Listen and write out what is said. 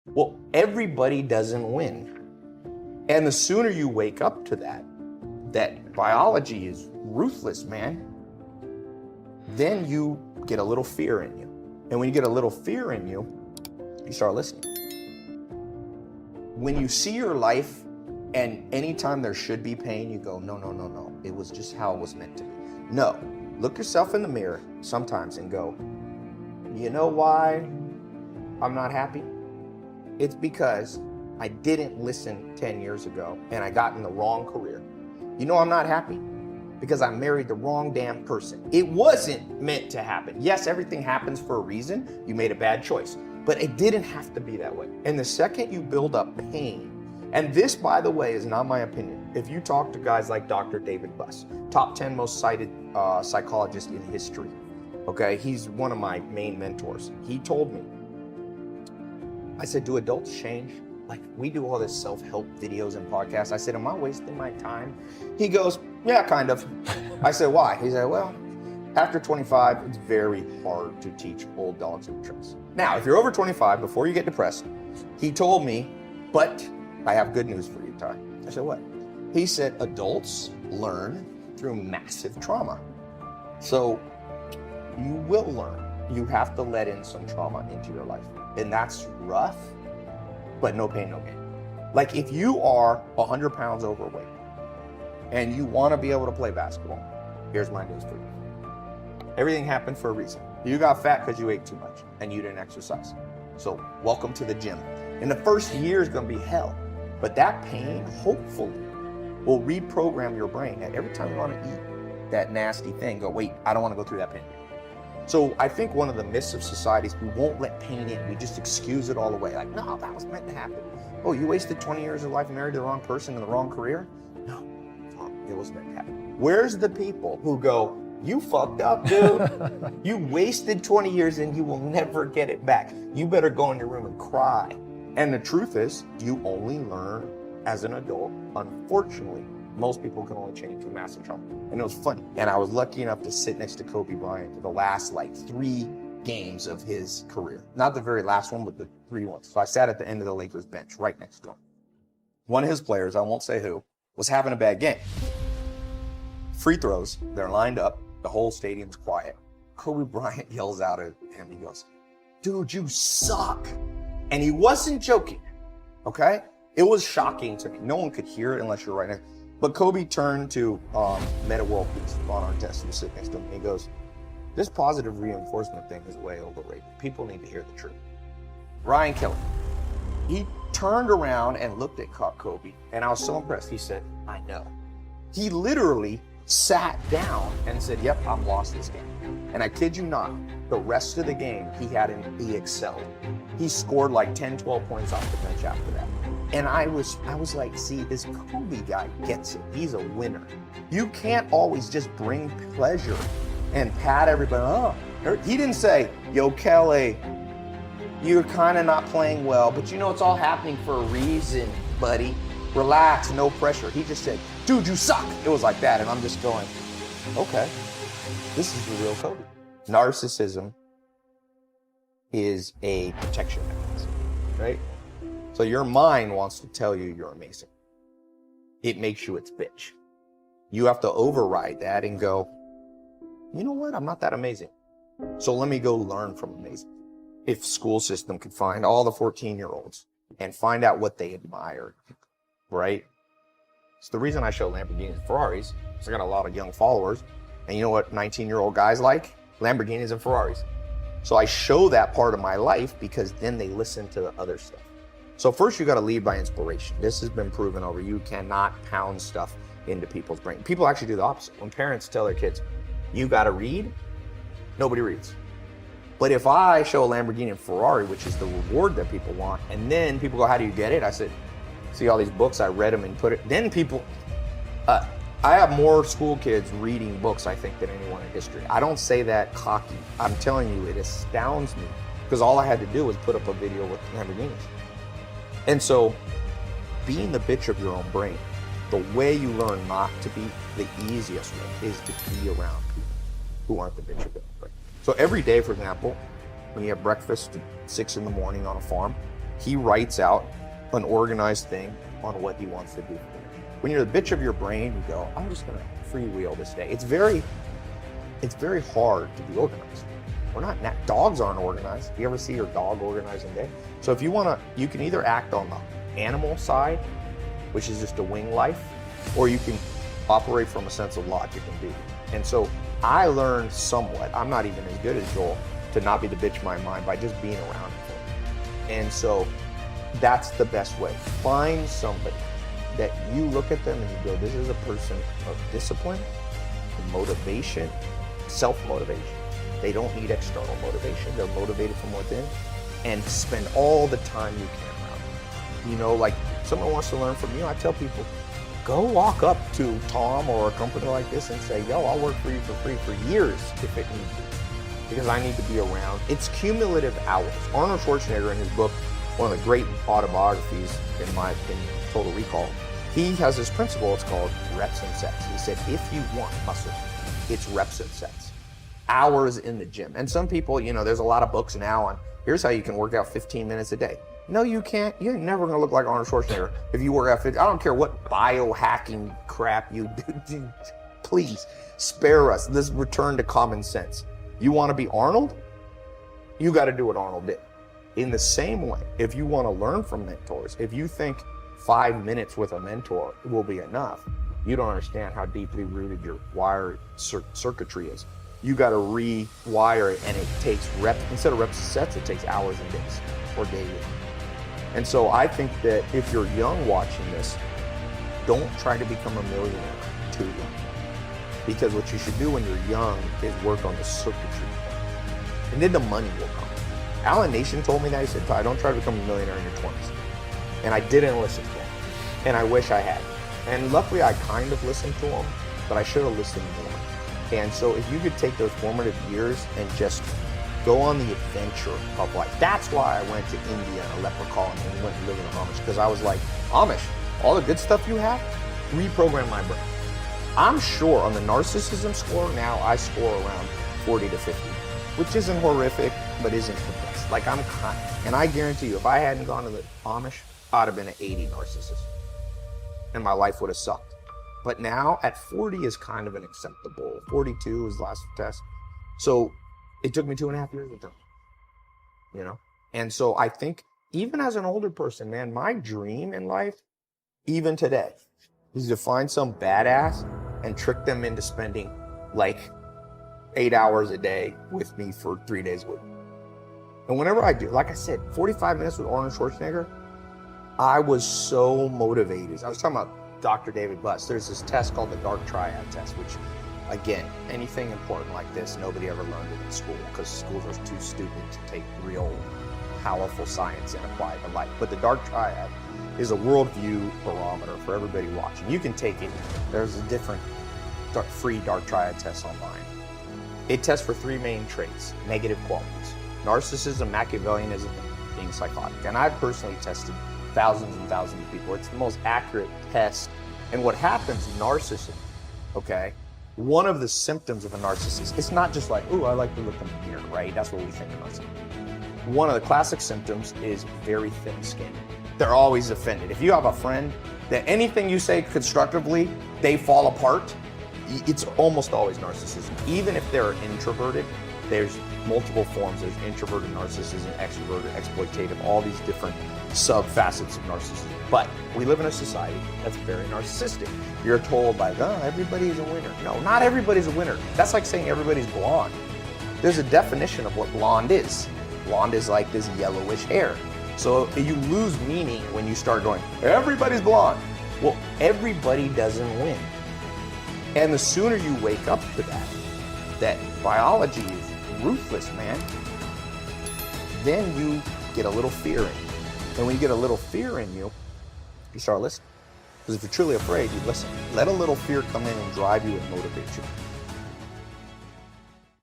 Well, everybody doesn't win. And the sooner you wake up to that biology is ruthless, man, then you get a little fear in you. And when you get a little fear in you, you start listening. When you see your life and anytime there should be pain, you go, no, no, no, no. It was just how it was meant to be. No, look yourself in the mirror sometimes and go, you know why I'm not happy? It's because I didn't listen 10 years ago and I got in the wrong career. You know I'm not happy? Because I married the wrong damn person. It wasn't meant to happen. Yes, everything happens for a reason. You made a bad choice, but it didn't have to be that way. And the second you build up pain, and this, by the way, is not my opinion. If you talk to guys like Dr. David Buss, top 10 most cited psychologist in history, okay? He's one of my main mentors. He told me, I said, do adults change? Like, we do all this self-help videos and podcasts. I said, am I wasting my time? He goes, yeah, kind of. I said, why? He said, well, after 25, it's very hard to teach old dogs new tricks. Now, if you're over 25, before you get depressed, he told me, but I have good news for you, Ty. I said, what? He said, adults learn through massive trauma. So you will learn. You have to let in some trauma into your life. And that's rough, but no pain, no gain. Like if you are 100 pounds overweight and you want to be able to play basketball, here's my news for you. Everything happened for a reason. You got fat because you ate too much and you didn't exercise. So welcome to the gym. And the first year is going to be hell, but that pain hopefully will reprogram your brain that every time you want to eat that nasty thing, go, wait, I don't want to go through that pain. So I think one of the myths of society is we won't let pain in. We just excuse it all away. Like, no, that was meant to happen. Oh, you wasted 20 years of life married to the wrong person in the wrong career? No, it was meant to happen. Where's the people who go, you fucked up, dude. You wasted 20 years and you will never get it back. You better go in your room and cry. And the truth is, you only learn as an adult. Unfortunately, most people can only change through massive trauma. And it was funny. And I was lucky enough to sit next to Kobe Bryant for the last 3 games of his career. Not the very last one, but the 3 ones. So I sat at the end of the Lakers bench right next to him. One of his players, I won't say who, was having a bad game. Free throws, they're lined up. The whole stadium's quiet. Kobe Bryant yells out at him. He goes, dude, you suck. And he wasn't joking, okay? It was shocking to me. No one could hear it unless you're right next. But Kobe turned to Meta World Peace on our desk who was sitting next to him. And he goes, this positive reinforcement thing is way overrated. People need to hear the truth. Ryan Kelly, he turned around and looked at Kobe, and I was so impressed. He said, I know. He literally sat down and said, yep, I've lost this game. And I kid you not, the rest of the game, he excelled. He scored 10, 12 points off the bench after that. And I was like, see, this Kobe guy gets it. He's a winner. You can't always just bring pleasure and pat everybody. Oh, he didn't say, yo, Kelly, you're kind of not playing well, but you know it's all happening for a reason, buddy. Relax, no pressure. He just said, dude, you suck. It was like that. And I'm just going, okay, this is the real Kobe. Narcissism is a protection mechanism, right? So your mind wants to tell you you're amazing. It makes you its bitch. You have to override that and go, you know what? I'm not that amazing. So let me go learn from amazing. If school system could find all the 14-year-olds and find out what they admire, right? It's the reason I show Lamborghinis and Ferraris, because I got a lot of young followers. And you know what 19-year-old guys like? Lamborghinis and Ferraris. So I show that part of my life because then they listen to the other stuff. So first you got to lead by inspiration. This has been proven over. You cannot pound stuff into people's brain. People actually do the opposite. When parents tell their kids, you got to read, nobody reads. But if I show a Lamborghini and Ferrari, which is the reward that people want, and then people go, how do you get it? I said, see all these books, I read them and put it. Then people, I have more school kids reading books, I think, than anyone in history. I don't say that cocky. I'm telling you, it astounds me because all I had to do was put up a video with Lamborghinis. And so being the bitch of your own brain, the way you learn not to be, the easiest way is to be around people who aren't the bitch of your own brain. So every day, for example, when you have breakfast at 6 in the morning on a farm, he writes out an organized thing on what he wants to do. When you're the bitch of your brain, you go, I'm just gonna freewheel this day. It's very hard to be organized. Dogs aren't organized. You ever see your dog organizing day? So if you wanna, you can either act on the animal side, which is just a wing life, or you can operate from a sense of logic and duty. And so I learned somewhat, I'm not even as good as Joel, to not be the bitch of my mind by just being around people. And so that's the best way. Find somebody that you look at them and you go, this is a person of discipline, motivation, self-motivation. They don't need external motivation. They're motivated from within, and spend all the time you can around them. You know, like someone wants to learn from you, I tell people, go walk up to Tom or a company like this and say, yo, I'll work for you for free for years if it needs to, because I need to be around. It's cumulative hours. Arnold Schwarzenegger, in his book, one of the great autobiographies, in my opinion, Total Recall, he has this principle, it's called reps and sets. He said, if you want muscle, it's reps and sets. Hours in the gym. And some people, you know, there's a lot of books now on, here's how you can work out 15 minutes a day. No, you can't. You're never gonna look like Arnold Schwarzenegger if you work out 15. I don't care what biohacking crap you do. Please, spare us. Let's return to common sense. You wanna be Arnold? You gotta do what Arnold did. In the same way, if you wanna learn from mentors, if you think 5 minutes with a mentor will be enough, you don't understand how deeply rooted your wire circuitry is. You got to rewire it, and it takes reps. Instead of reps and sets, it takes hours and days or daily. And so I think that if you're young watching this, don't try to become a millionaire too young. Because what you should do when you're young is work on the circuitry. And then the money will come. Alan Nation told me that. He said, Ty, don't try to become a millionaire in your 20s. And I didn't listen to him. And I wish I had. And luckily I kind of listened to him, but I should have listened more. And so if you could take those formative years and just go on the adventure of life. That's why I went to India and a leper colony and went to live in the Amish, because I was like, Amish, all the good stuff you have, reprogram my brain. I'm sure on the narcissism score now, I score around 40 to 50, which isn't horrific, but isn't the best. Like I'm kind, and I guarantee you, if I hadn't gone to the Amish, I'd have been an 80 narcissist, and my life would have sucked. But now at 40 is kind of an acceptable. 42 is the last test. So it took me 2.5 years with them, you know? And so I think even as an older person, man, my dream in life, even today, is to find some badass and trick them into spending like 8 hours a day with me for 3 days a week. And whenever I do, like I said, 45 minutes with Arnold Schwarzenegger, I was so motivated. I was talking about Dr. David Buss. There's this test called the Dark Triad test, which, again, anything important like this, nobody ever learned it in school because schools are too stupid to take real powerful science and apply it to life. But the Dark Triad is a worldview barometer for everybody watching. You can take it. There's a different free Dark Triad test online. It tests for 3 main traits, negative qualities: narcissism, Machiavellianism, being psychotic. And I've personally tested thousands and thousands of people. It's the most accurate test. And what happens, narcissism, okay? One of the symptoms of a narcissist, it's not just like, ooh, I like to look in the mirror, right? That's what we think of narcissism. One of the classic symptoms is very thin skin. They're always offended. If you have a friend that anything you say constructively, they fall apart, it's almost always narcissism. Even if they're introverted, there's multiple forms. There's introverted narcissism, extroverted, exploitative, all these different sub-facets of narcissism. But we live in a society that's very narcissistic. You're told like, oh, everybody's a winner. No, not everybody's a winner. That's like saying everybody's blonde. There's a definition of what blonde is. Blonde is like this yellowish hair. So you lose meaning when you start going, everybody's blonde. Well, everybody doesn't win. And the sooner you wake up to that biology is ruthless, man, then you get a little fear in you. And when you get a little fear in you, you start listening. Because if you're truly afraid, you listen. Let a little fear come in and drive you and motivate you.